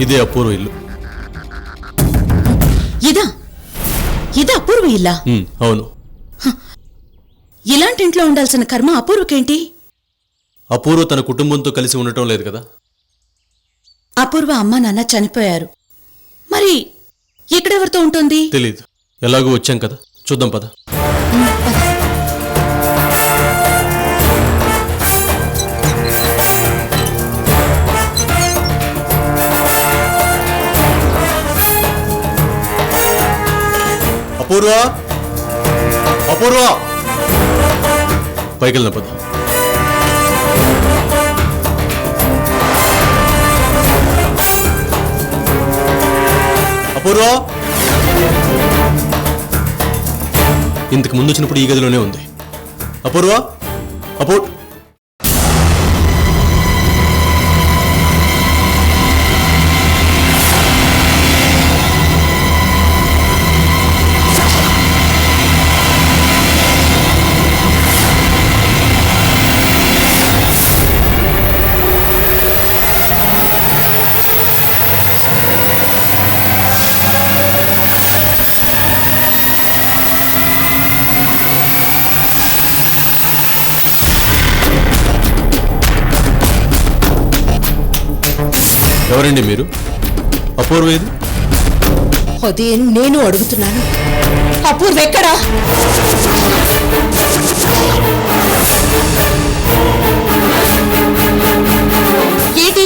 ఇదే అపూర్వ ఇల్లు. ఇదా అపూర్వ ఇల్లా? అవును. ఇలాంటి ఇంట్లో ఉండాల్సిన కర్మ అపూర్వకేంటి? అపూర్వ తన కుటుంబంతో కలిసి ఉండటం లేదు కదా. అపూర్వ అమ్మా నాన్న చనిపోయారు. మరి ఎక్కడెవరితో ఉంటుంది? తెలీదు. ఎలాగో వచ్చాం కదా, చూద్దాం పద. అపూర్వ, అపూర్వ, పైకి వెళ్దాం పద. అపూర్వ, ఇంతకు ముందు వచ్చినప్పుడు ఈ గదిలోనే ఉంది. అపూర్వ, ఎవరండి మీరు? అపూర్వ ఏది? అదే నేను అడుగుతున్నాను. అపూర్వ ఎక్కడా? ఏంటి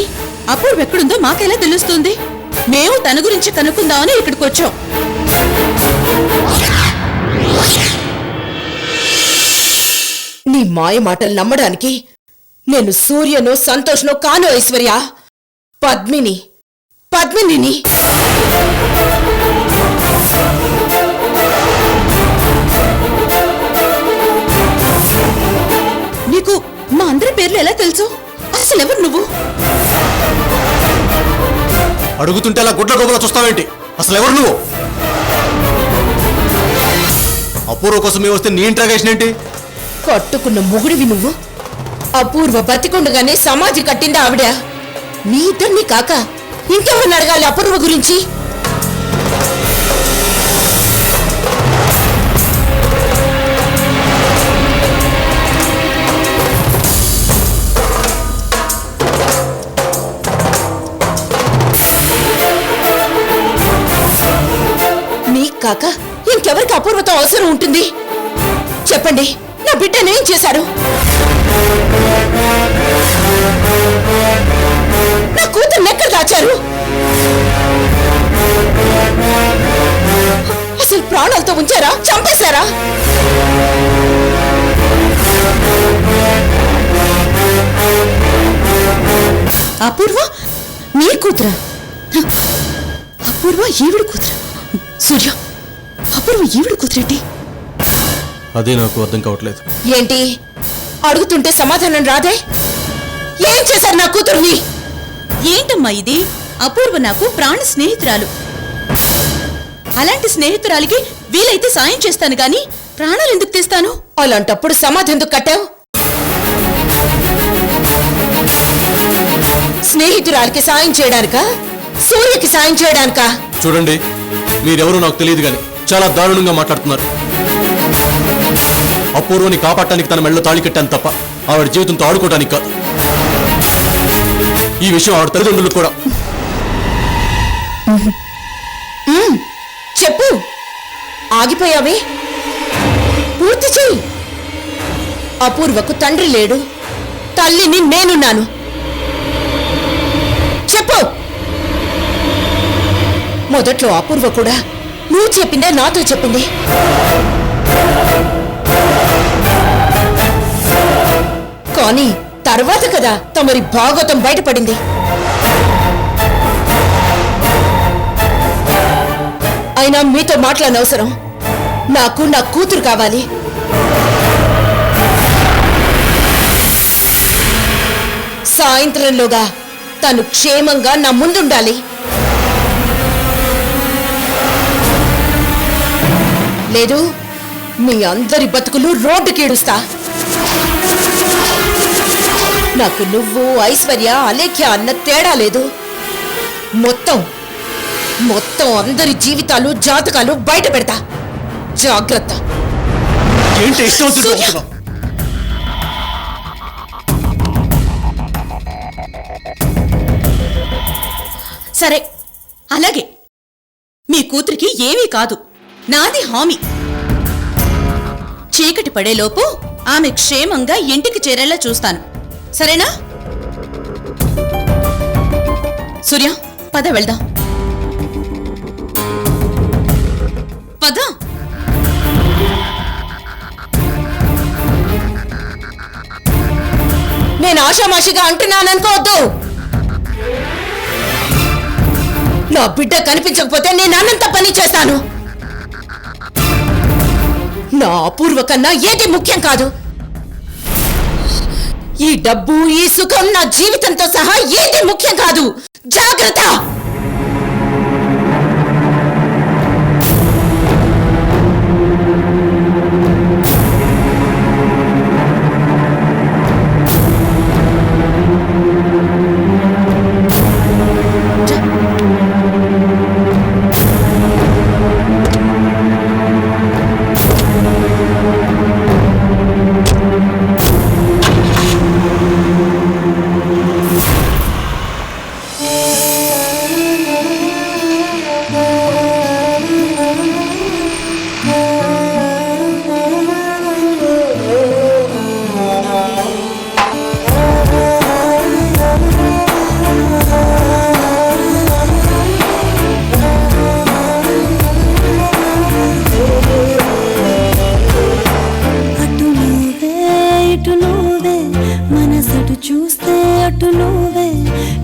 అపూర్వ ఎక్కడుందో మాకెలా తెలుస్తుంది? మేము తన గురించి కనుక్కుందామని ఇక్కడికి వచ్చాం. నీ మాయ మాటలు నమ్మడానికి నేను సూర్యనో సంతోష్నో కాను ఐశ్వర్య. పద్మినిని. నీకు మా అందరి పేర్లు ఎలా తెలుసు? అసలు ఎవరు నువ్వు? అడుగుతుంటే అలా గుడ్ల గోబలా చూస్తావేంటి? అసలు ఎవరు నువ్వు? అపూర్వ కోసమే వస్తే నీ ఇంట్రాగేషన్ ఏంటి? కట్టుకున్న మొగుడివి నువ్వు. అపూర్వ బతికుండగానే సమాధి కట్టింది ఆవిడ. నీ ఇద్దరిని కాక ఇంకెవరిని అడగాలి అపూర్వ గురించి? నీకు కాక ఇంకెవరికి అపూర్వతో అవసరం ఉంటుంది? చెప్పండి, నా బిడ్డనేం చేశారు? నా కూతుర్ని ఎక్కడ దాచారు? అసలు ప్రాణాలతో ఉంచారా? చంపేశారా? అపూర్వ నీ కూతురా? అపూర్వ ఈవిడ కూతురు. సూర్య, అపూర్వ ఈవిడ కూతురేంటి? అదే నాకు అర్థం కావట్లేదు. ఏంటి అడుగుతుంటే సమాధానం రాదే? ఏం చేశారు నా కూతుర్ని? ఏంటమ్మా ఇది? అపూర్వ నాకు ప్రాణ స్నేహితురాలు. అలాంటి స్నేహితురాలికి వీలైతే సాయం చేస్తాను గాని ప్రాణాలు ఎందుకు తీస్తాను? అలాంటప్పుడు సమాధి ఎందుకు కట్టావు? స్నేహితురాలికి సాయం చేయడానికా? సూర్యకి సాయం చేయడానికా? చూడండి, మీరెవరో నాకు తెలియదు గాని చాలా దారుణంగా మాట్లాడుతున్నారు. అపూర్వని కాపాడటానికి తన మెళ్ళలో తాళి కట్టాను తప్ప ఆవిడ జీవితంతో ఆడుకోవడానికి కాదు. ఈ విషయం ఆవిడ తల్లిదండ్రులకు కూడా. చెప్పు, ఆగిపోయావే? పూర్తి చెయ్యి. అపూర్వకు తండ్రి లేడు, తల్లిని నేనున్నాను. చెప్పు. మొదట్లో అపూర్వ కూడా నువ్వు చెప్పిందే నాతో చెప్పింది. కానీ తర్వాత కదా తమరి భాగవతం బయటపడింది. అయినా మీతో మాట్లాడనవసరం. నాకు నా కూతురు కావాలి. సాయంత్రంలోగా తను క్షేమంగా నా ముందుండాలి. లేదు మీ అందరి బతుకులు రోడ్డుకేడుస్తా. నాకు నువ్వు, ఐశ్వర్య, అలేఖ్య అన్న తేడా లేదు. మొత్తం మొత్తం అందరి జీవితాలు జాతకాలు బయట పెడతా. జాగ్రత్త. ఏంటి ఇష్టం వచ్చినట్టు సూర్య! వాగుతున్నావ్? సరే అలాగే, మీ కూతురికి ఏమీ కాదు, నాది హామీ. చీకటి పడేలోపు ఆమె క్షేమంగా ఇంటికి చేరేలా చూస్తాను. సరేనా? సూర్య, పద వెళ్దాం. పద. నేను ఆషామాషిగా అంటున్నాననుకోవద్దు. నా బిడ్డ కనిపించకపోతే నేను అన్నంత పని చేస్తాను. నా అపూర్వ కన్నా ఏది ముఖ్యం కాదు. ఈ డబ్బు, ఈ సుఖం, నా జీవితంతో సహా ఏది ముఖ్యం కాదు. జాగ్రత్త.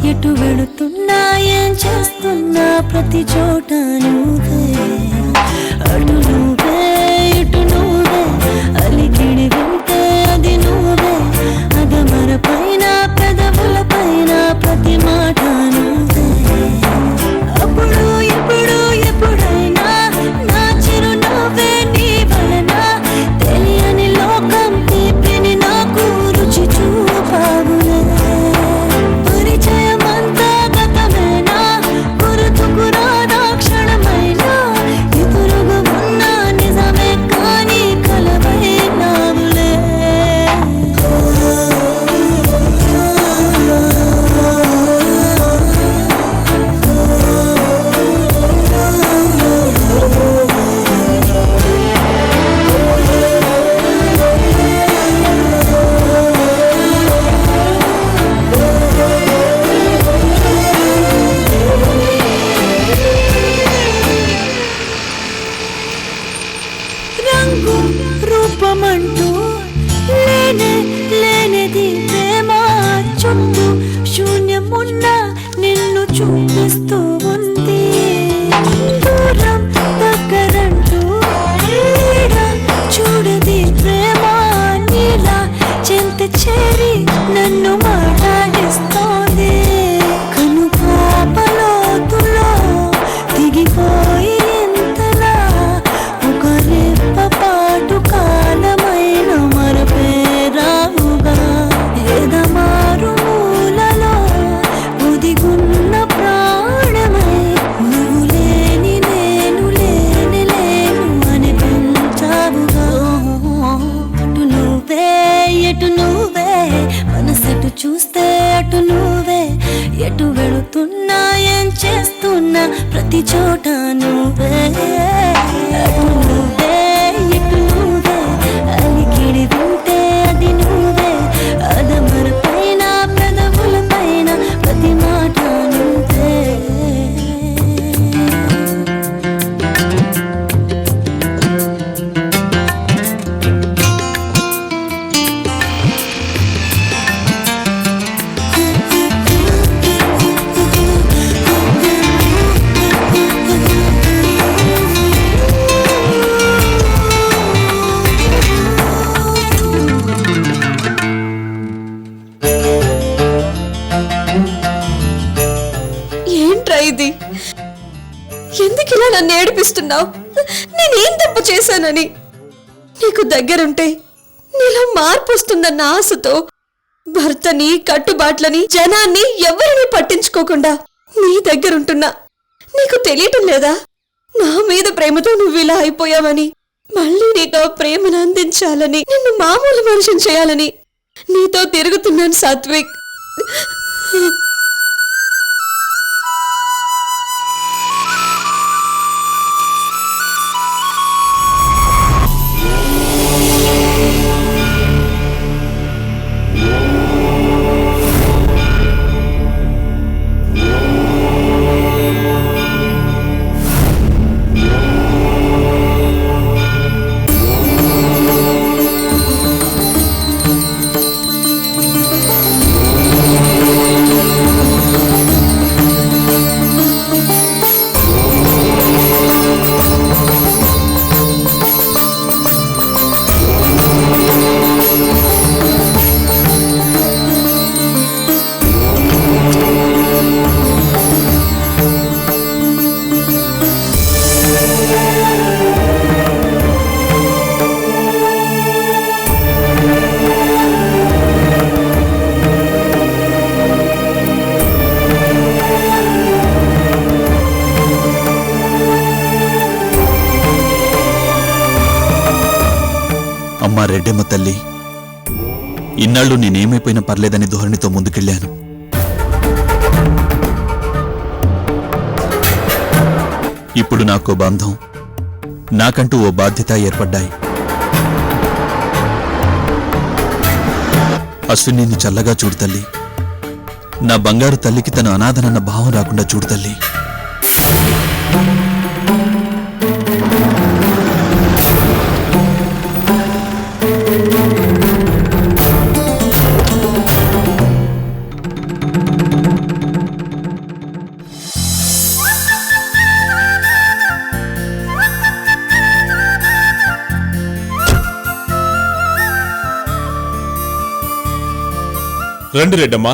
ఎటు వెళుతున్నా ఏం చేస్తున్నా ప్రతి చోట నువ్వే. అటు నువ్వే ఇటు నువ్వే, అలికిడి వింటే అది నువ్వే. అదమర పైన పెదవుల పైన ప్రతి మాట నువ్వే. అప్పుడు ఇప్పుడు ఎప్పుడైనా నా చిరునవ్వే నీ వలన. తెలియని లోకం తీపిని నాకు రుచి చూపావులే. రూపమంటూ లేనే లేనిది ప్రేమ. చుట్టూ శూన్యమున్న నిన్ను చూపిస్తూ ఉంది. దూరం దగ్గరంటూ చూడది ప్రేమ. నీలా చెంత చేరి నన్ను మాట్లాడిస్తోంది. కను పాపలోతులో దిగిపోయి ఇంతలా ఒక రెప్ప పాటు కాలమైన మరపేరావుగా. ఎదమారు మూలలో ఒదిగున్న ప్రాణమై నువ్వు లేని నేను లేని లేను అనిపించావుగా. అటు నువ్వే ఎటు నువ్వే, మనసెటు చూస్తే అటు నువ్వే. ఎటు వెళుతున్నా ఏం చేస్తున్నా ప్రతి చోట నువ్వే. అటు నువ్వే ఇటు నువ్వే, అలికిడి వింటే అది నువ్వే. అదమర పైన పెదవుల పైన ప్రతి మాట నువ్వే. ఏంట్రా ఇది? ఎందుకిలా నన్ను ఏడిపిస్తున్నావు? నేనేం తప్పు చేశానని? నీకు దగ్గరుంటే నీలో మార్పు వస్తుందన్న ఆశతో భర్తని, కట్టుబాట్లని, జనాన్ని ఎవరిని పట్టించుకోకుండా నీ దగ్గరుంటున్నా నీకు తెలియటం లేదా నా మీద ప్రేమతో నువ్వు ఇలా అయిపోయావని? మళ్ళీ నీతో ప్రేమను అందించాలని, నిన్ను మామూలు మనిషిని చేయాలని నీతో తిరుగుతున్నాను సాత్విక్. అమ్మా రెడ్డమ్మ తల్లి, ఇన్నాళ్ళు నేనేమైపోయినా పర్లేదని ధోరణితో ముందుకెళ్ళాను. ఇప్పుడు నాకో బంధం, నాకంటూ ఓ బాధ్యత ఏర్పడ్డాయి. అశ్వినిని చల్లగా చూడు తల్లి. నా బంగారు తల్లికి తను అనాథనన్న భావం రాకుండా చూడు తల్లి. రండి రెడ్డమ్మా.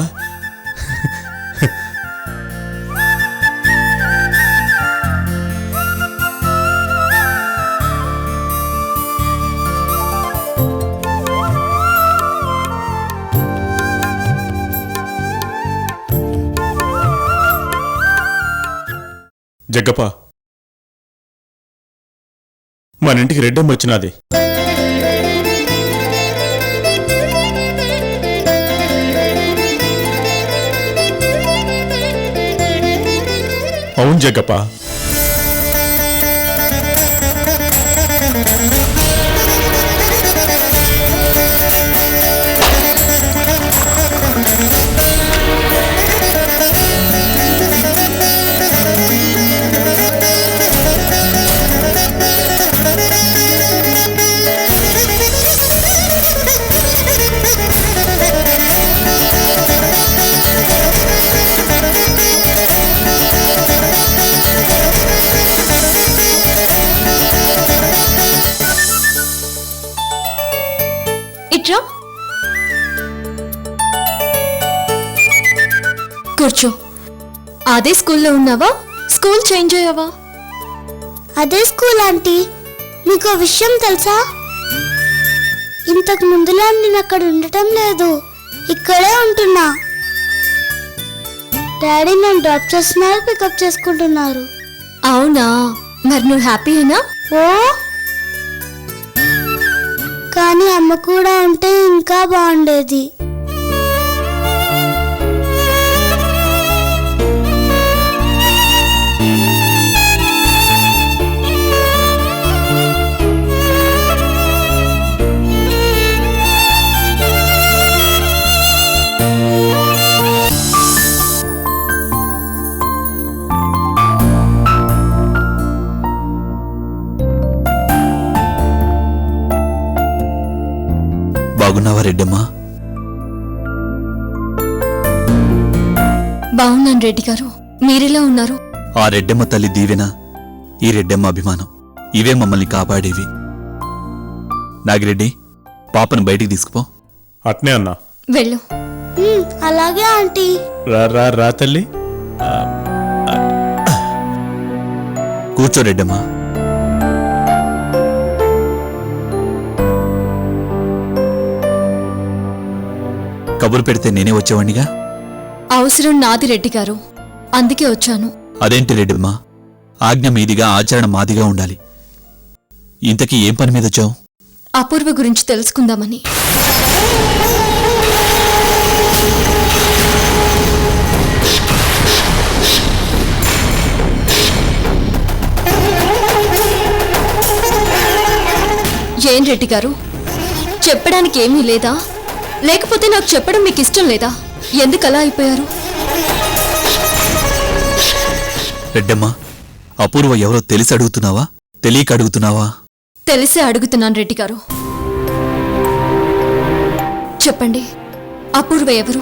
జగ్గప్ప, మన ఇంటికి రెడ్డమ్మ వచ్చినది. అవును జగ్గప్ప. ఇట్రా కూర్చో. అదే స్కూల్లో ఉన్నావా? స్కూల్ చేంజ్ అయ్యావా? అదే స్కూల్ ఆంటీ. మీకు విషయం తెలుసా? ఇంతకు ముందులా నేను అక్కడ ఉండటం లేదు, ఇక్కడే ఉంటున్నా. డాడీ నన్ను డ్రాప్ చేస్తున్నారు, పికప్ చేసుకుంటున్నారు. అవునా? మరి నువ్వు హ్యాపీ అయినా? ఓ, కానీ అమ్మ కూడా ఉంటే ఇంకా బాగుండేది. బాగున్నావా రెడ్డమ్మా? బాగున్నాను రెడ్డి గారు, మీరెలా ఉన్నారు? ఆ రెడ్డమ్మ తల్లి దీవెన, ఈ రెడ్డమ్మ అభిమానం, ఇవే మమ్మల్ని కాపాడేవి. నాగిరెడ్డి, పాపను బయటికి తీసుకుపో. అట్నే అన్నా. వెళ్ళు. అలాగే ఆంటీ. రా రా రా తల్లి. కూర్చో రెడ్డమ్మా. కబురు పెడితే నేనే వచ్చేవాణ్ణిగా. అవసరం నాది రెడ్డి గారు, అందుకే వచ్చాను. అదేంటి రెడ్డమ్మా, ఆజ్ఞ మీదిగా ఆచరణ మాదిగా ఉండాలి. ఇంతకీ ఏం పని మీద వచ్చావు? అపూర్వ గురించి తెలుసుకుందామని. ఏం రెడ్డి గారు, చెప్పడానికి ఏమీ లేదా? లేకపోతే నాకు చెప్పడం మీకు ఇష్టం లేదా? ఎందుకలా అయిపోయారు? రెడ్డమ్మా, అపూర్వ ఎవరో తెలిసి అడుగుతున్నావా, తెలియక అడుగుతున్నావా? తెలిసే అడుగుతున్నాను రెడ్డి గారు. చెప్పండి, అపూర్వ ఎవరు?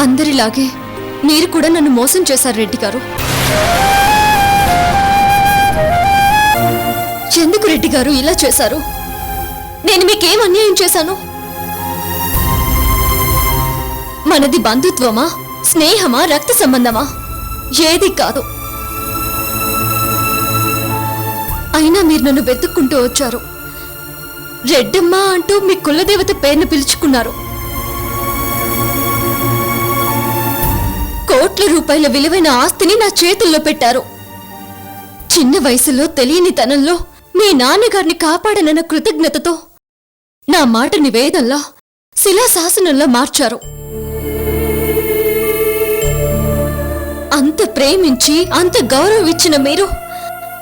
అందరిలాగే మీరు కూడా నన్ను మోసం చేశారు రెడ్డి గారు. ఎందుకు రెడ్డి గారు ఇలా చేశారు? నేను మీకేం అన్యాయం చేశాను? మనది బంధుత్వమా, స్నేహమా, రక్త సంబంధమా? ఏది కాదు. అయినా మీరు నన్ను వెతుక్కుంటూ వచ్చారు. రెడ్డమ్మ అంటూ మీ కులదేవత పేరును పిలుచుకున్నారు. కోట్ల రూపాయల విలువైన ఆస్తిని నా చేతుల్లో పెట్టారు. చిన్న వయసులో తెలియని తనంలో మీ నాన్నగారిని కాపాడనన్న కృతజ్ఞతతో నా మాటని వేదంలా, శిలాశాసనంలా మార్చారు. అంత ప్రేమించి అంత గౌరవం ఇచ్చిన మీరు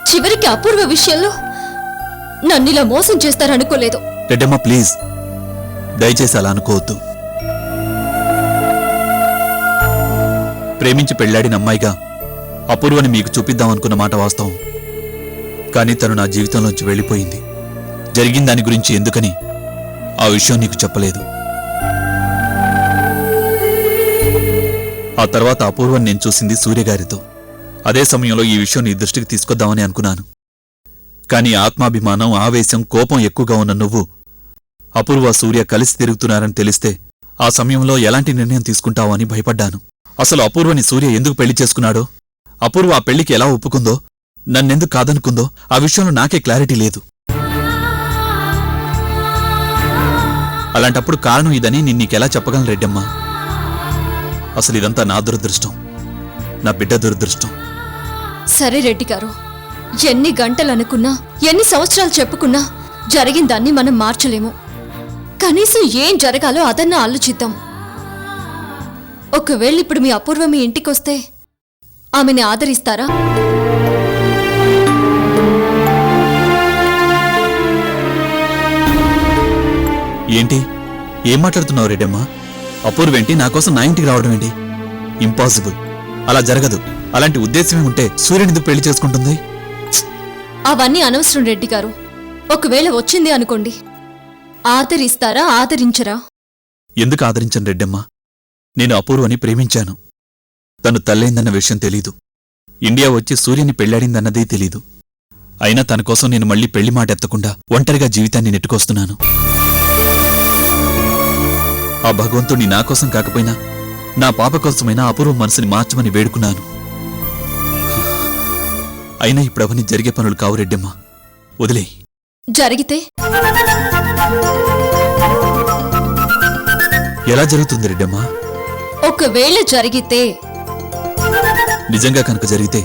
చివరికి అపూర్వ విషయంలో నన్నిలా మోసం చేస్తారనుకోలేదు. రెడ్డమ్మ ప్లీజ్, దయచేసి అలా అనుకోవద్దు. ప్రేమించి పెళ్లాడిన అమ్మాయిగా అపూర్వని మీకు చూపిద్దామనుకున్న మాట వాస్తవం. కానీ తను నా జీవితంలోంచి వెళ్ళిపోయింది. జరిగిన దాని గురించి ఎందుకని ఆ విషయం నీకు చెప్పలేదు. ఆ తర్వాత అపూర్వని నేను చూసింది సూర్యగారితో. అదే సమయంలో ఈ విషయం నీ దృష్టికి తీసుకొద్దామని అనుకున్నాను. కానీ ఆత్మాభిమానం, ఆవేశం, కోపం ఎక్కువగా ఉన్న నువ్వు అపూర్వ, సూర్య కలిసి తిరుగుతున్నారని తెలిస్తే ఆ సమయంలో ఎలాంటి నిర్ణయం తీసుకుంటావో అని భయపడ్డాను. అసలు అపూర్వని సూర్య ఎందుకు పెళ్లి చేసుకున్నాడో, అపూర్వ ఆ పెళ్లికి ఎలా ఒప్పుకుందో, నన్నెందుకు కాదనుకుందో ఆ విషయంలో నాకే క్లారిటీ లేదు. అలాంటప్పుడు కారణం ఇదని నేను నీకెలా చెప్పగలను రెడ్డమ్మా? అసలు ఇదంతా నా దురదృష్టం, నా బిడ్డ దురదృష్టం. సరే రెడ్డి గారు, ఎన్ని గంటలు అనుకున్నా, ఎన్ని సంవత్సరాలు చెప్పుకున్నా జరిగిన దాన్ని మనం మార్చలేము. కనీసం ఏం జరగాలో అదన్నా ఆలోచిద్దాం. ఒకవేళ ఇప్పుడు మీ అపూర్వ మీ ఇంటికొస్తే ఆమెని ఆదరిస్తారా? ఏంటి, ఏం మాట్లాడుతున్నావు రెడ్డమ్మా? అపూర్వేంటి నా కోసం నా ఇంటికి రావడం ఏంటి? ఇంపాసిబుల్, అలా జరగదు. అలాంటి ఉద్దేశమే ఉంటే సూర్యునిందుకు పెళ్లి చేసుకుంటుంది? అవన్నీ అనవసరం రెడ్డి గారు. ఒకవేళ వచ్చింది అనుకోండి, ఆదరిస్తారా, ఆదరించరా? ఎందుకు ఆదరించను రెడ్డమ్మా? నేను అపూర్వని ప్రేమించాను. తను తల్లైందన్న విషయం తెలీదు. ఇండియా వచ్చి సూర్యుని పెళ్లాడిందన్నదే తెలీదు. అయినా తన కోసం నేను మళ్లీ పెళ్లి మాట ఎత్తకుండా ఒంటరిగా జీవితాన్ని నెట్టుకొస్తున్నాను. ఆ భగవంతుణ్ణి నా కోసం కాకపోయినా నా పాప కోసమైనా అపూర్వ మనసుని మార్చమని వేడుకున్నాను. అయినా ఇప్పుడవన్నీ జరిగే పనులు కావు రెడ్డమ్మా, వదిలేయ్. జరిగితే ఎలా జరుగుతుంది రెడ్డమ్మా? ఒకవేళ జరిగితే? నిజంగా కనుక జరిగితే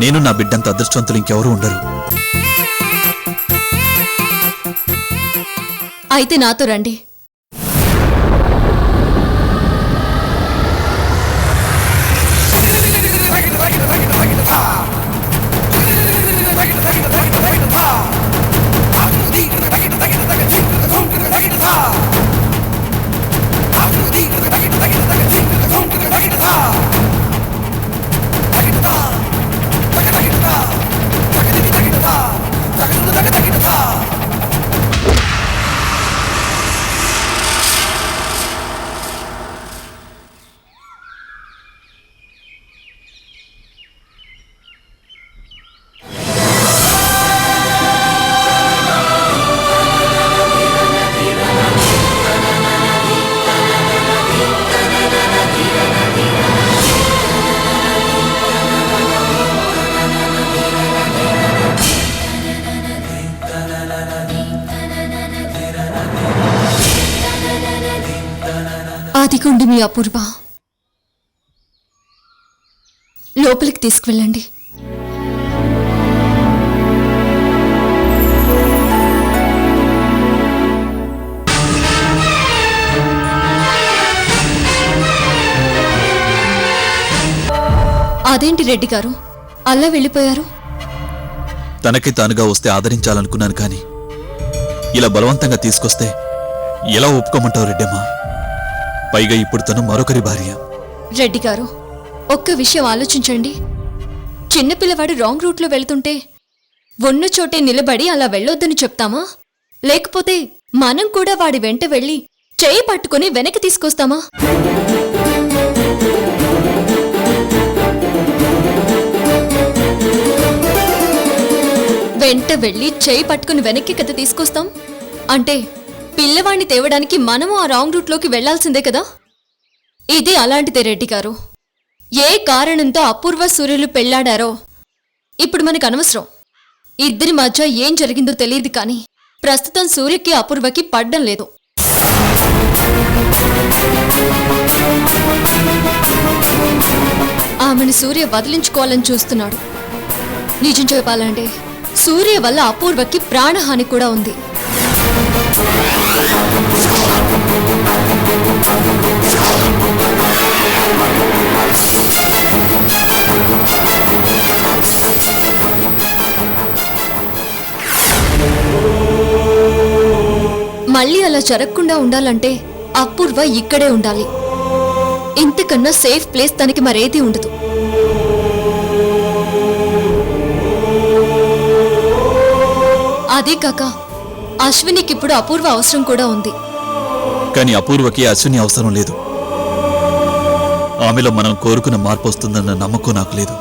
నేను నా బిడ్డంత అదృష్టవంతులు ఇంకెవరూ ఉండరు. అయితే నాతో రండి. మీ అపూర్వ. లోపలికి తీసుకువెళ్ళండి. అదేంటి రెడ్డి గారు అలా వెళ్ళిపోయారు? తనకి తానుగా వస్తే ఆదరించాలనుకున్నాను కానీ ఇలా బలవంతంగా తీసుకొస్తే ఎలా ఒప్పుకోమంటావు రెడ్డమ్మా? పైగా ఇప్పుడు తను మరొకరి భార్య. రెడ్డి గారు ఒక్క విషయం ఆలోచించండి. చిన్నపిల్లవాడు రాంగ్ రూట్లో వెళ్తుంటే ఉన్న చోటే నిలబడి అలా వెళ్ళొద్దని చెప్తామా? లేకపోతే మనం కూడా వాడి వెంట వెళ్ళి చేయి పట్టుకుని వెనక్కి తీసుకొస్తామా? వెంట వెళ్ళి చేయి పట్టుకుని వెనక్కి కదా తీసుకొస్తాం. అంటే పిల్లవాణ్ణి తేవడానికి మనము ఆ రాంగ్ రూట్లోకి వెళ్లాల్సిందే కదా. ఇది అలాంటిదే రెడ్డి గారు. ఏ కారణంతో అపూర్వ సూర్యులు పెళ్లాడారో ఇప్పుడు మనకు అనవసరం. ఇద్దరి మధ్య ఏం జరిగిందో తెలియదు కానీ ప్రస్తుతం సూర్యకి అపూర్వకి పడ్డం లేదు. ఆమెను సూర్య వదిలించుకోవాలని చూస్తున్నాడు. నిజం చెప్పాలంటే సూర్య వల్ల అపూర్వకి ప్రాణహాని కూడా ఉంది. మళ్ళీ అలా జరగకుండా ఉండాలంటే అపూర్వ ఇక్కడే ఉండాలి. ఇంతకన్నా సేఫ్ ప్లేస్ తనకి మరేది ఉండదు. అదే కాక అశ్వినికి ఇప్పుడు అపూర్వ అవసరం కూడా ఉంది. కానీ అపూర్వకి అశ్విని అవసరం లేదు. ఆమెలో మనం కోరుకున్న మార్పు వస్తుందన్న నమ్మకం నాకు లేదు.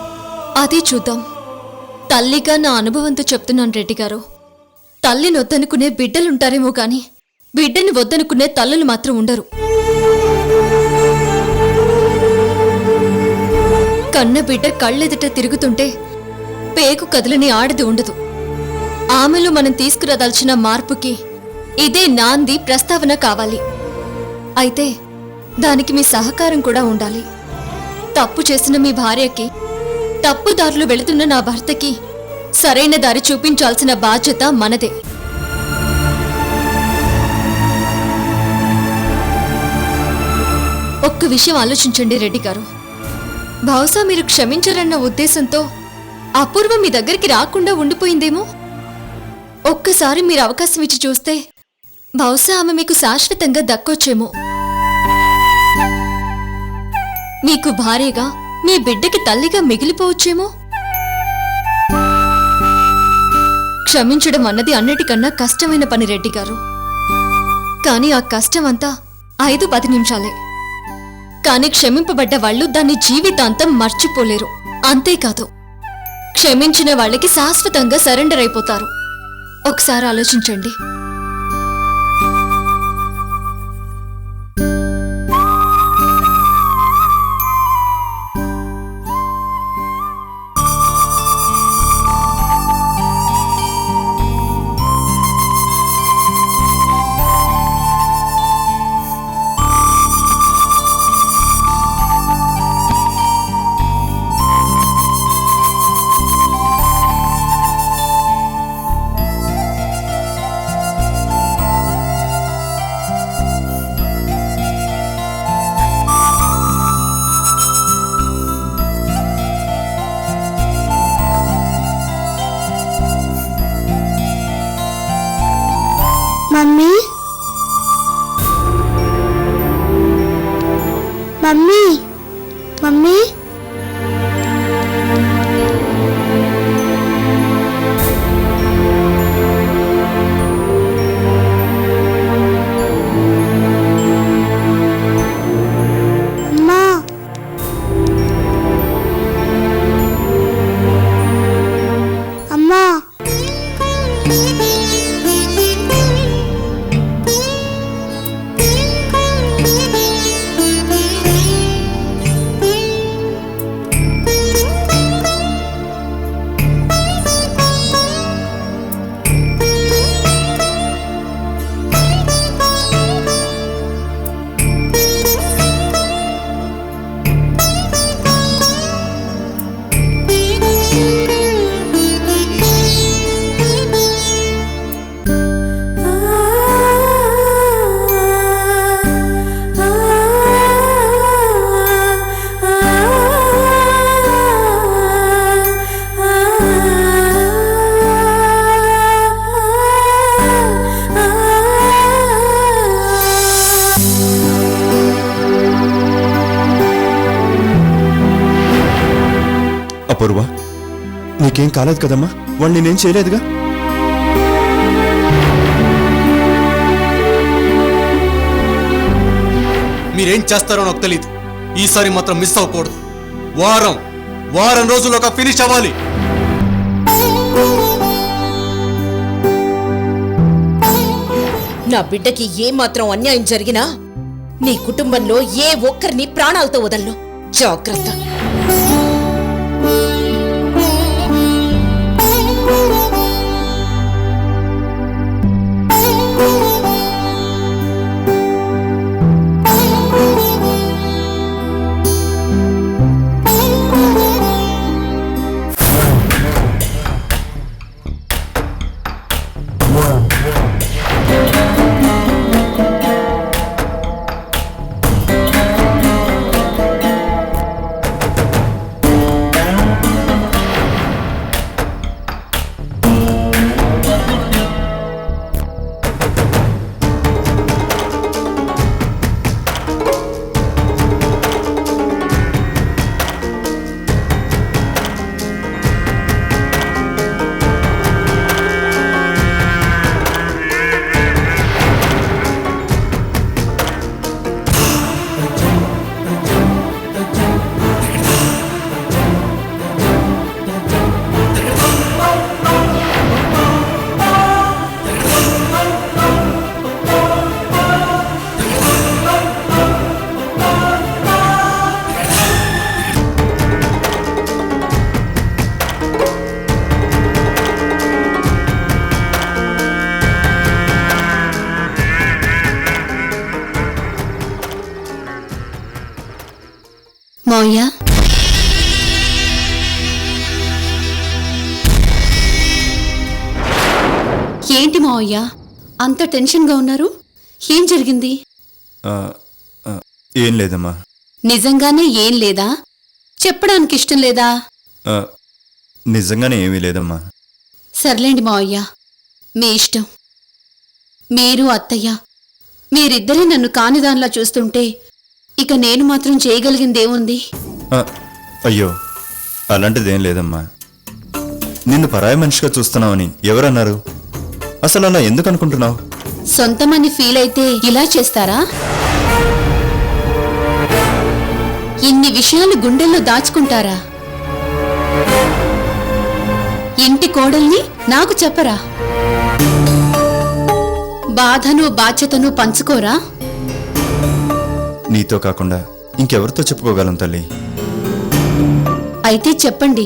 అదే చూద్దాం. తల్లిగా నా అనుభవంతో చెప్తున్నాను రెడ్డి గారు. తల్లిని వద్దనుకునే బిడ్డలుంటారేమో కానీ బిడ్డని వద్దనుకునే తల్లులు మాత్రం ఉండరు. కన్న బిడ్డ కళ్ళెదుట తిరుగుతుంటే పేగు కదలని ఆడది ఉండదు. ఆమెలో మనం తీసుకురాదాల్సిన మార్పుకి ఇదే నాంది ప్రస్తావన కావాలి. అయితే దానికి మీ సహకారం కూడా ఉండాలి. తప్పు చేసిన మీ భార్యకి, తప్పుదారులు వెళుతున్న నా భర్తకి సరైన దారి చూపించాల్సిన బాధ్యత మనదే. ఒక్క విషయం ఆలోచించండి రెడ్డి గారు. బహుశా మీరు క్షమించరన్న ఉద్దేశంతో అపూర్వ మీ దగ్గరికి రాకుండా ఉండిపోయిందేమో. ఒక్కసారి మీరు అవకాశం ఇచ్చి చూస్తే బహుశా ఆమె మీకు శాశ్వతంగా దక్కొచ్చేమో. మీకు భార్యగా, మీ బిడ్డకి తల్లిగా మిగిలిపోవచ్చేమో. క్షమించడం అన్నది అన్నిటికన్నా కష్టమైన పని రెడ్డి గారు. కానీ ఆ కష్టం అంతా 5-10 నిమిషాలే. కానీ క్షమింపబడ్డ వాళ్ళు దాన్ని జీవితాంతం మర్చిపోలేరు. అంతేకాదు, క్షమించిన వాళ్ళకి శాశ్వతంగా సరెండర్ అయిపోతారు. ఒకసారి ఆలోచించండి. మమ్మీ మమ్మీ మమ్మీ అమ్మా అమ్మా నీకేం కాలేదు కదమ్మా? వాళ్ళు నేనేం చేయలేదుగా? మీరేం చేస్తారో నాకు తెలియదు. ఈసారి మాత్రం మిస్ అవ్వకూడదు. వారం రోజుల్లోగా ఫినిష్ అవ్వాలి. నా బిడ్డకి ఏమాత్రం అన్యాయం జరిగినా నీ కుటుంబంలో ఏ ఒక్కరిని ప్రాణాలతో వదలను. జాగ్రత్త. మావయ్య, ఏంటి మావయ్య అంత టెన్షన్గా ఉన్నారు? ఏం జరిగింది? ఏం లేదమ్మా. నిజంగానే ఏం లేదా? చెప్పడానికి ఇష్టం లేదా? నిజంగానే ఏమీ లేదమ్మా. సర్లేండి మావయ్య, మీ ఇష్టం. మీరు అత్తయ్య మీరిద్దరే నన్ను కానిదానిలా చూస్తుంటే ఇక నేను మాత్రం చేయగలిగిందేముంది? అయ్యో, అలాంటిదేం లేదమ్మా. నిన్ను పరాయి మనిషిగా చూస్తున్నావని ఎవరన్నారు? అసలు అలా ఎందుకు అనుకుంటున్నావు? సొంతమని ఫీల్ అయితే ఇలా చేస్తారా? ఇన్ని విషయాలు గుండెల్లో దాచుకుంటారా? ఇంటి కోడల్ని నాకు చెప్పరా? బాధను బాధ్యతను పంచుకోరా? నీతో కాకుండా ఇంకెవరితో చెప్పుకోగలం తల్లి? అయితే చెప్పండి.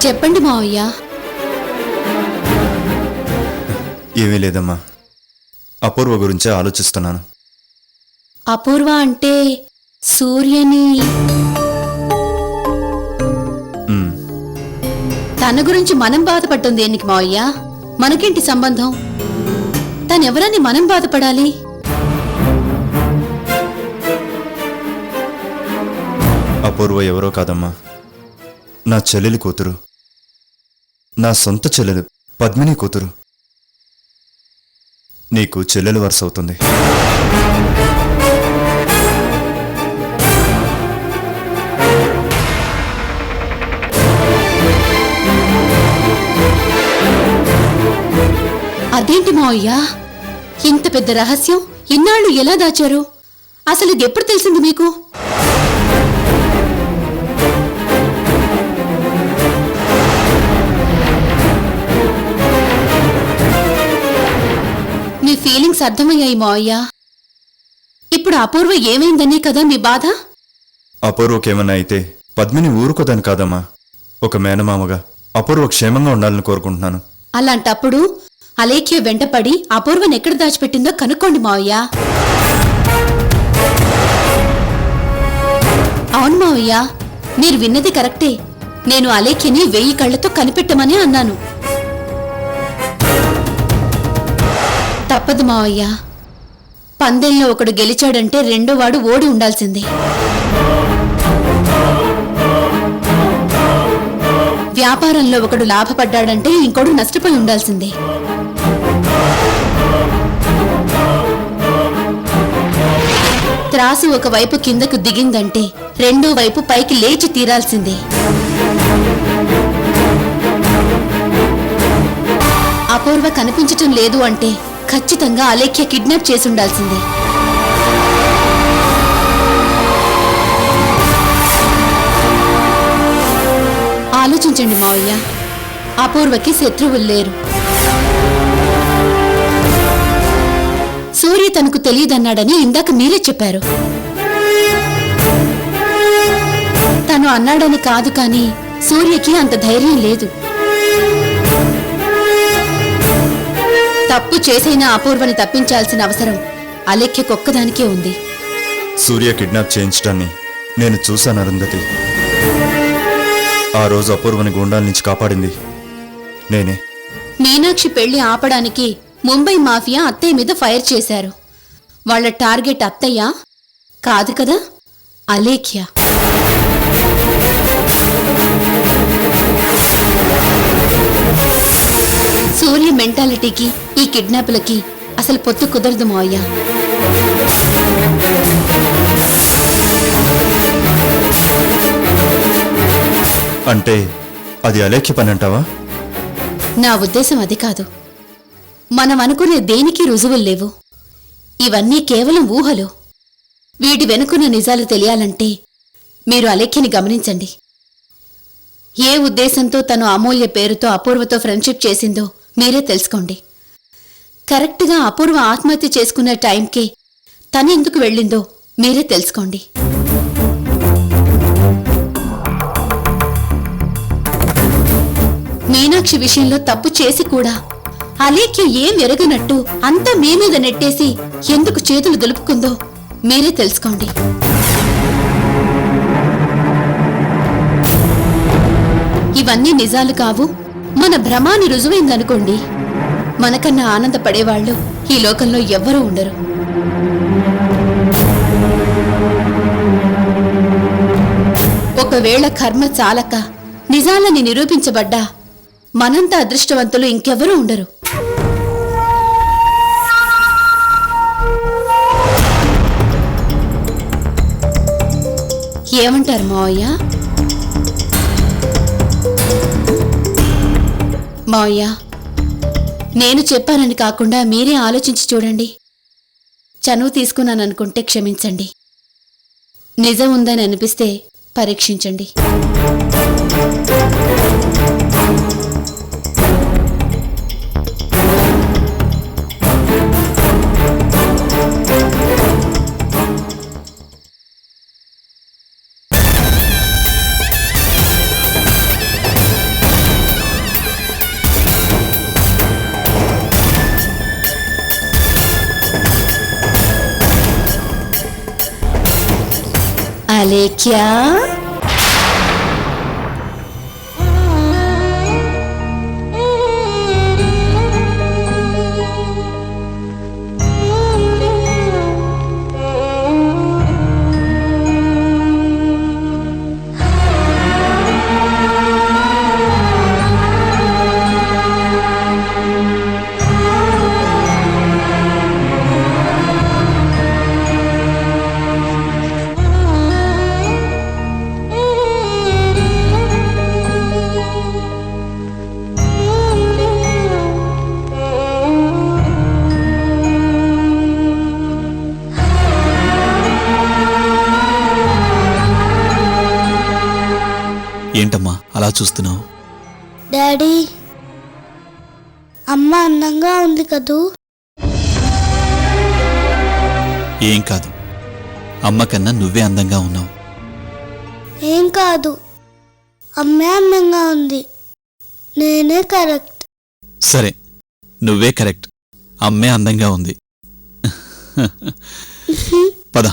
చెప్పండి మావయ్య. ఏమీ లేదమ్మా, అపూర్వ గురించే ఆలోచిస్తున్నాను. అపూర్వ అంటే సూర్యని? తన గురించి మనం బాధపడ్డం దేనికి మావయ్య? మనకేంటి సంబంధం? తనెవరని మనం బాధపడాలి? అపూర్వ ఎవరో కాదమ్మా, నా చెల్లెలి కూతురు. నా సొంత చెల్లెలు పద్మిని కూతురు. నీకు చెల్లెలు వరుస అవుతుంది. అదేంటి మావయ్య, ఇంత పెద్ద రహస్యం ఇన్నాళ్ళు ఎలా దాచారు? అసలు ఇది ఎప్పుడు తెలిసింది మీకు? మీ ఫీలింగ్స్ అర్థమయ్యాయి మావయ్య. ఇప్పుడు అపూర్వ ఏమైందనే కదా మీ బాధ? అపూర్వకేమన్నా అయితే పద్మిని ఊరుకోదని కాదమ్మా. ఒక మేనమామగా అపూర్వ క్షేమంగా ఉండాలని కోరుకుంటున్నాను. అలాంటప్పుడు అలేఖ్య వెంటపడి అపూర్వని ఎక్కడ దాచిపెట్టిందో కనుక్కోండి మావయ్య. అవును మావయ్య, మీరు విన్నది కరెక్టే. నేను అలేఖ్యని 1000 కళ్లతో కనిపెట్టమని అన్నాను. తప్పదు మావయ్య. పందెంలో ఒకడు గెలిచాడంటే రెండో వాడు ఓడి ఉండాల్సిందే. వ్యాపారంలో ఒకడు లాభపడ్డాడంటే ఇంకోడు నష్టపోయి ఉండాల్సిందే. త్రాసు ఒకవైపు కిందకు దిగిందంటే రెండో వైపు పైకి లేచి తీరాల్సిందే. అపూర్వ కనిపించటం లేదు అంటే ఖచ్చితంగా అలేఖ్య కిడ్నాప్ చేసి ఉండాల్సిందే. ఆలోచించండి మావయ్య, అపూర్వకి శత్రువులు లేరు. సూర్య తనకు తెలియదన్నాడని ఇందాక మీరే చెప్పారు. తను అన్నాడని కాదు, కానీ సూర్యకి అంత ధైర్యం లేదు. తప్పు చేసైనా అపూర్వని తప్పించాల్సిన అవసరం అలేఖ్యకొక్కదానికే ఉంది. సూర్య కిడ్నాప్ చేయించడాన్ని నేను చూశాను అరుంధతి. ఆ రోజు అపూర్వని గూండాల నుంచి కాపాడింది నేనే. మీనాక్షి పెళ్లి ఆపడానికి ముంబై మాఫియా అత్తయ్య మీద ఫైర్ చేశారు. వాళ్ళ టార్గెట్ అత్తయ్య కాదు కదా, అలేఖ్య. సూర్య మెంటాలిటీకి ఈ కిడ్నాపులకి అసలు పొత్తు కుదరదు మావయ్య. అంటే అది అలేఖ్య పని అంటావా? నా ఉద్దేశం అది కాదు. మనం అనుకునే దేనికి రుజువులు లేవు. ఇవన్నీ కేవలం ఊహలు. వీటి వెనుకున్న నిజాలు తెలియాలంటే మీరు అలేఖ్యని గమనించండి. ఏ ఉద్దేశంతో తను అమూల్య పేరుతో అపూర్వతో ఫ్రెండ్షిప్ చేసిందో మీరే తెలుసుకోండి. కరెక్ట్గా అపూర్వ ఆత్మహత్య చేసుకునే టైంకే తను ఎందుకు వెళ్ళిందో మీరే తెలుసుకోండి. మీనాక్షి విషయంలో తప్పు చేసి కూడా అలేఖ్య ఏం ఎరగనట్టు అంతా మీ మీద నెట్టేసి ఎందుకు చేతులు దులుపుకుందో మీరే తెలుసుకోండి. ఇవన్నీ నిజాలు కావు, మన భ్రమాన్ని రుజువైందనుకోండి, మనకన్నా ఆనందపడేవాళ్లు ఈ లోకంలో ఎవ్వరూ ఉండరు. ఒకవేళ కర్మ చాలక నిజాలని నిరూపించబడ్డా మనంత అదృష్టవంతులు ఇంకెవరూ ఉండరు. ఏమంటారు మావయ్య? మావయ్య, నేను చెప్పానని కాకుండా మీరే ఆలోచించి చూడండి. చనువు తీసుకున్నాననుకుంటే క్షమించండి. నిజం ఉందని అనిపిస్తే పరీక్షించండి. అలేఖ్య, ఏంటమ్మా అలా చూస్తున్నావు? డాడీ, అమ్మ అందంగా ఉంది కదూ? ఏం కాదు, అమ్మ కన్నా నువ్వే అందంగా ఉన్నావు. ఏం కాదు, అమ్మే అందంగా ఉంది. నేనే కరెక్ట్. సరే, నువ్వే కరెక్ట్, అమ్మే అందంగా ఉంది. పద.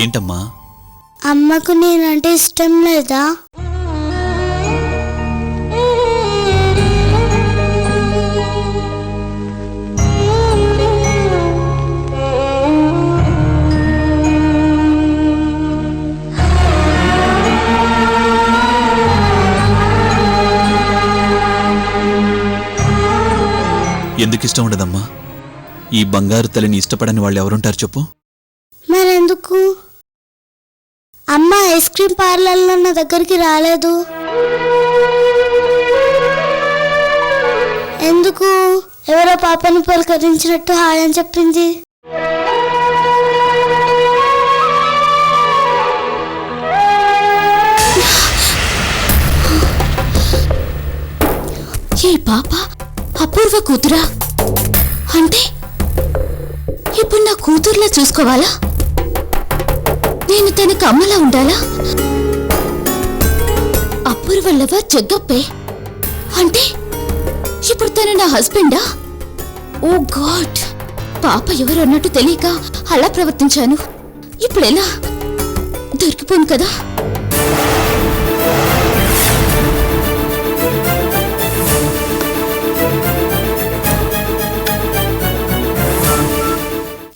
ఏంటమ్మా? అమ్మకు నేనంటే ఇష్టం లేదా? ఎందుకు ఇష్టం ఉండదమ్మా? ఈ బంగారు తల్లిని ఇష్టపడని వాళ్ళు ఎవరుంటారు చెప్పు? మరెందుకు అమ్మ ఐస్ క్రీమ్ పార్లర్లో నా దగ్గరికి రాలేదు? ఎందుకు ఎవరో పాపని పలకరించినట్టు హాయ్ అని చెప్పింది? ఈ పాప అపూర్వ కూతురా? అంటే ఇప్పుడు నా కూతుర్లా చూసుకోవాలా? నేను తనకు అమ్మలా ఉండాలా? అపూర్వ లవర్ జగ్గప్పే అంటే ఇప్పుడు తను నా హస్బెండా? ఓ గాడ్, పాప ఎవరు అన్నట్టు తెలియక అలా ప్రవర్తించాను. ఇప్పుడు ఎలా? దొరికిపోయింది కదా.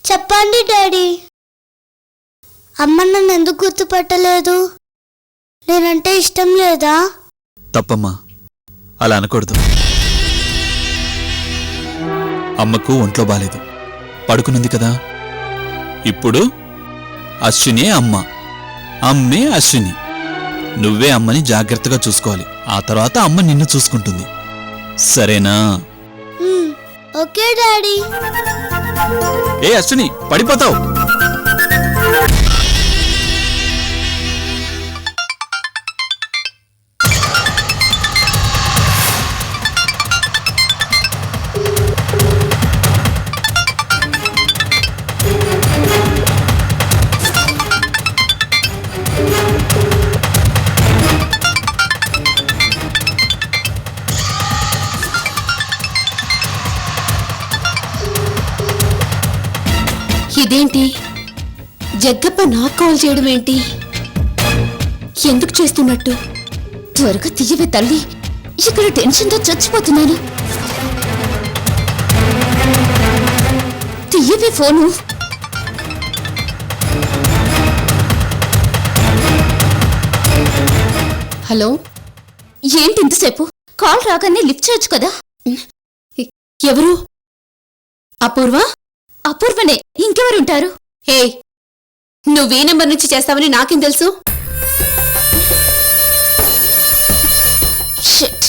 చెప్పండి డాడీ, అమ్మ నన్ను ఎందుకు గుర్తుపట్టలేదు? నేనంటే ఇష్టం లేదా? తప్పమ్మా, అలా అనకూడదు. అమ్మకు ఒంట్లో బాలేదు, పడుకునుంది కదా. ఇప్పుడు అశ్వినే అమ్మ, అమ్మే అశ్విని. నువ్వే అమ్మని జాగ్రత్తగా చూసుకోవాలి. ఆ తర్వాత అమ్మ నిన్ను చూసుకుంటుంది, సరేనా? Okay daddy. ఏ అశ్విని, పడిపోతావు. ఇదేంటి, జగ్గప్ప నాకు కాల్ చేయడం ఏంటి? ఎందుకు చేస్తున్నట్టు? త్వరగా తీయవే తల్లి, ఇక్కడ టెన్షన్తో చచ్చిపోతున్నాను. తీయవే ఫోను. హలో, ఏంటి ఇంతసేపు? కాల్ రాగానే లిఫ్ట్ చేయొచ్చు కదా. ఎవరు? అపూర్వ? అపూర్వనే, ఇంకెవరుంటారు? హే, నువ్వే నెంబర్ నుంచి చేస్తావని నాకేం తెలుసు? షిట్.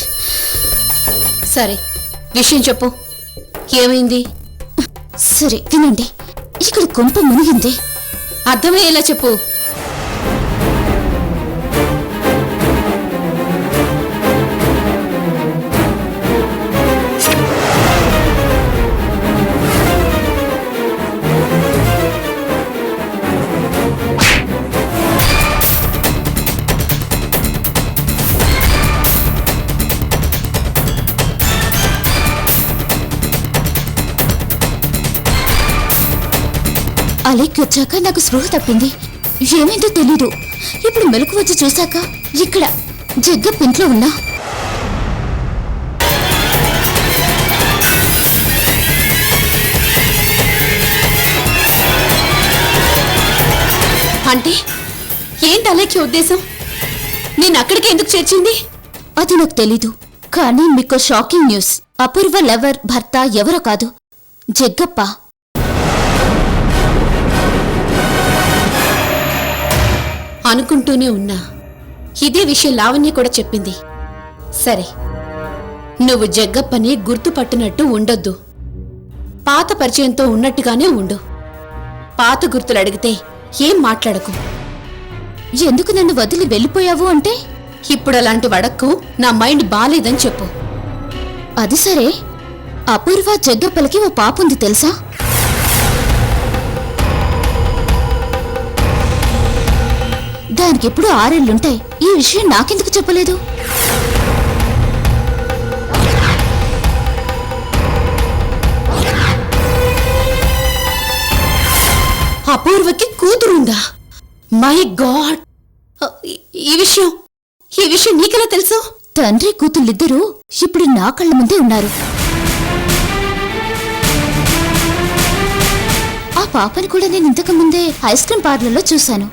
సరే, విషయం చెప్పు, ఏమైంది? సరే వినండి, ఇక్కడ కొంప మునిగింది. అర్థమయ్యేలా చెప్పు. అలెక్కి వచ్చాక నాకు స్పృహ తప్పింది. ఏమైందో తెలీదు. ఇప్పుడు మెలకు వచ్చి చూశాక ఇక్కడ జగ్గప్ప ఇంట్లో ఉన్నా. అంటే ఏంటి అలెక్కి ఉద్దేశం? నేను అక్కడికి ఎందుకు చేర్చింది? అది నాకు తెలీదు, కానీ మీకు షాకింగ్ న్యూస్. అపూర్వ లవర్ భర్త ఎవరో కాదు, జగ్గప్ప. అనుకుంటూనే ఉన్నా. ఇదే విషయం లావణ్య కూడా చెప్పింది. సరే, నువ్వు జగ్గప్పని గుర్తుపట్టినట్టు ఉండొద్దు. పాత పరిచయంతో ఉన్నట్టుగానే ఉండు. పాత గుర్తులు అడిగితే ఏం మాట్లాడకు. ఎందుకు నన్ను వదిలి వెళ్ళిపోయావు అంటే, ఇప్పుడు అలాంటి వడక్కు నా మైండ్ బాలేదని చెప్పు. అది సరే, అపూర్వ జగ్గప్పలకి ఓ పాపుంది తెలుసా? దానికి ఎప్పుడు 6 ఏళ్లుంటాయి. ఈ విషయం నాకెందుకు చెప్పలేదు? అపూర్వకి కూతురుందా? మై గాడ్, ఈ విషయం నీకెలా తెలుసు? తండ్రి కూతుళ్ళిద్దరూ ఇప్పుడు నా కళ్ళ ముందే ఉన్నారు. ఆ పాపని కూడా నేను ఇంతకు ముందే ఐస్ క్రీం పార్లర్లో చూశాను.